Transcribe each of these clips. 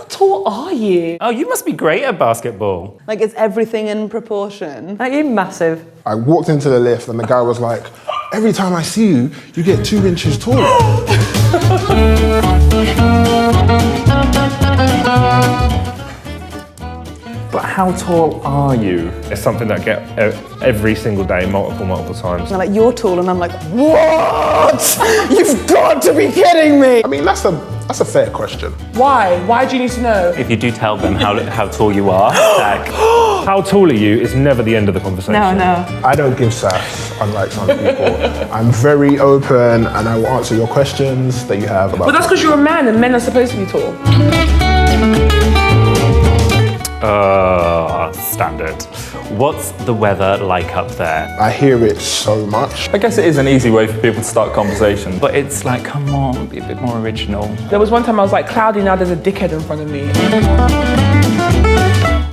How tall are you? Oh, you must be great at basketball. Like, is everything in proportion? Like, you're massive. I walked into the lift and the guy was like, every time I see you, you get 2 inches taller. But how tall are you? It's something that I get every single day, multiple times. And they're like, you're tall, and I'm like, what? You've got to be kidding me! I mean, that's a fair question. Why? Why do you need to know? If you do tell them how tall you are, like, How tall are you is never the end of the conversation. No. I don't give sass, unlike some people. I'm very open and I will answer your questions that you have about. But that's because you're a man and men are supposed to be tall. standard. What's the weather like up there? I hear it so much. I guess it is an easy way for people to start conversation. But it's like, come on, be a bit more original. There was one time I was like, cloudy, now there's a dickhead in front of me.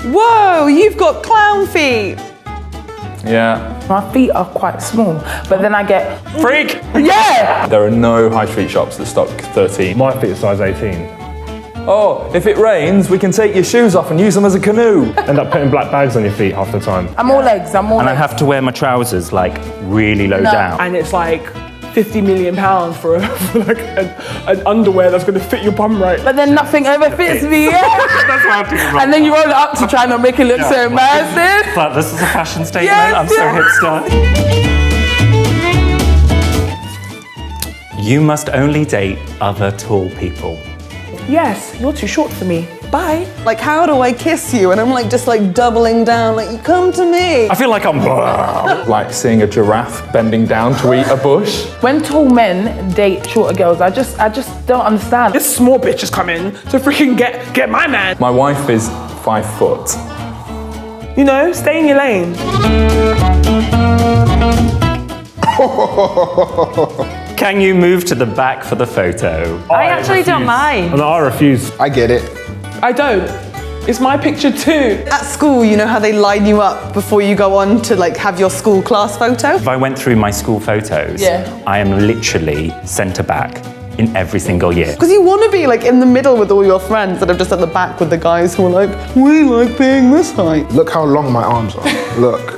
Whoa, you've got clown feet! Yeah. My feet are quite small, but then I get... Freak! Yeah! There are no high street shops that stock 13. My feet are size 18. Oh, if it rains, we can take your shoes off and use them as a canoe. End up putting black bags on your feet half the time. I'm all legs, And I have to wear my trousers like really low down. And it's like £50 million for like an underwear that's going to fit your bum right. But then nothing ever fits me, yeah? That's why I'm thinking about. And then you roll it up to try not make it look so massive. But this is a fashion statement. Yes, I'm so hipster. You must only date other tall people. Yes, you're too short for me. Bye. Like, how do I kiss you? And I'm like, just like doubling down, like, you come to me. I feel like I'm... Like seeing a giraffe bending down to eat a bush. When tall men date shorter girls, I just don't understand. This small bitch is coming to freaking get my man. My wife is 5 foot. You know, stay in your lane. Can you move to the back for the photo? I actually don't mind. And I refuse. I get it. I don't. It's my picture too. At school, you know how they line you up before you go on to like have your school class photo? If I went through my school photos, Yeah. I am literally centre back in every single year. Because you want to be like in the middle with all your friends that are just at the back with the guys who are like, we like being this height. Look how long my arms are. Look.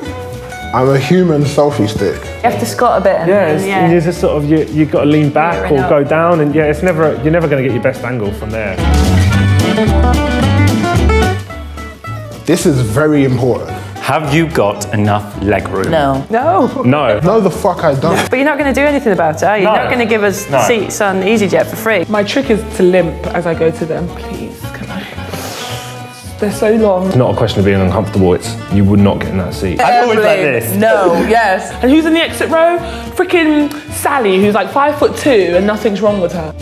I'm a human selfie stick. You have to squat a bit. And you just sort of, you've got to lean back or go down, and you're never going to get your best angle from there. This is very important. Have you got enough leg room? No. No. No. No, the fuck I don't. But you're not going to do anything about it, are you? No. You're not going to give us No. seats on EasyJet for free. My trick is to limp as I go to them. Please, can I? They're so long. It's not a question of being uncomfortable, it's you would not get in that seat. I'm always like this. No, yes. And who's in the exit row? Freaking Sally, who's like 5'2" and nothing's wrong with her.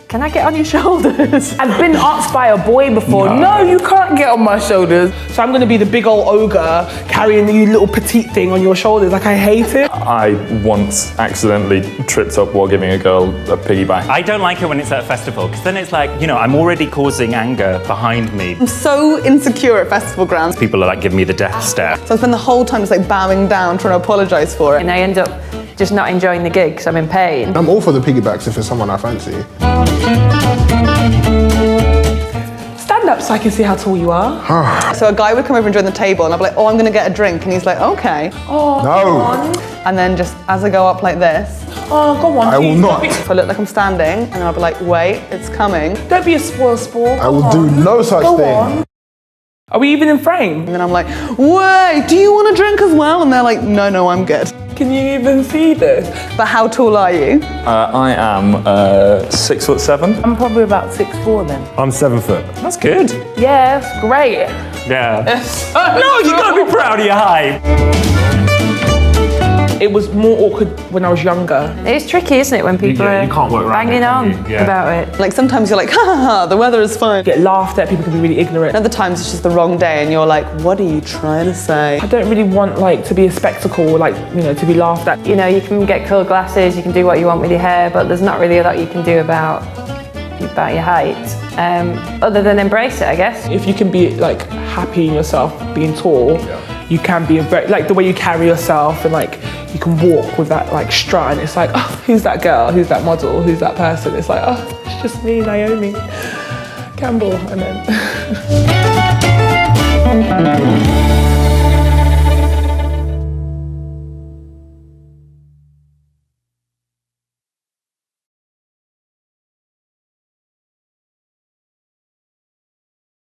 Can I get on your shoulders? I've been asked by a boy before, no, you can't get on my shoulders. So I'm gonna be the big old ogre carrying the little petite thing on your shoulders. Like, I hate it. I once accidentally tripped up while giving a girl a piggyback. I don't like it when it's at a festival, because then it's like, I'm already causing anger behind me. I'm so insecure at festival grounds. People are like giving me the death stare. So I spend the whole time just like bowing down, trying to apologise for it. And I end up just not enjoying the gig because I'm in pain. I'm all for the piggybacks if it's someone I fancy. Stand up so I can see how tall you are. So a guy would come over and join the table and I'd be like, oh, I'm gonna get a drink. And he's like, okay. Oh, No. And then just as I go up like this, oh, go on. I will please. not. if I look like I'm standing, and I'll be like, wait, it's coming. Don't be a sport. I will do no such Go thing. on. Are we even in frame? And then I'm like, wait, do you want a drink as well? And they're like, no, I'm good. Can you even see this? But how tall are you? I am 6'7". I'm probably about 6'4" then. I'm 7 foot. That's good. Yeah, it's great. Yeah. No, you gotta be proud of your height. It was more awkward when I was younger. It's tricky, isn't it, when people Yeah, are you can't work around banging it, on can you? Yeah. about it. Like sometimes you're like, ha ha ha, the weather is fine. Get laughed at, people can be really ignorant. Other times it's just the wrong day and you're like, what are you trying to say? I don't really want to be a spectacle, to be laughed at. You can get coloured glasses, you can do what you want with your hair, but there's not really a lot you can do about your height, other than embrace it, I guess. If you can be happy in yourself being tall, you can be like the way you carry yourself, and like you can walk with that like strut, and it's like, oh, who's that girl? Who's that model? Who's that person? It's like, oh, it's just me, Naomi Campbell, and then.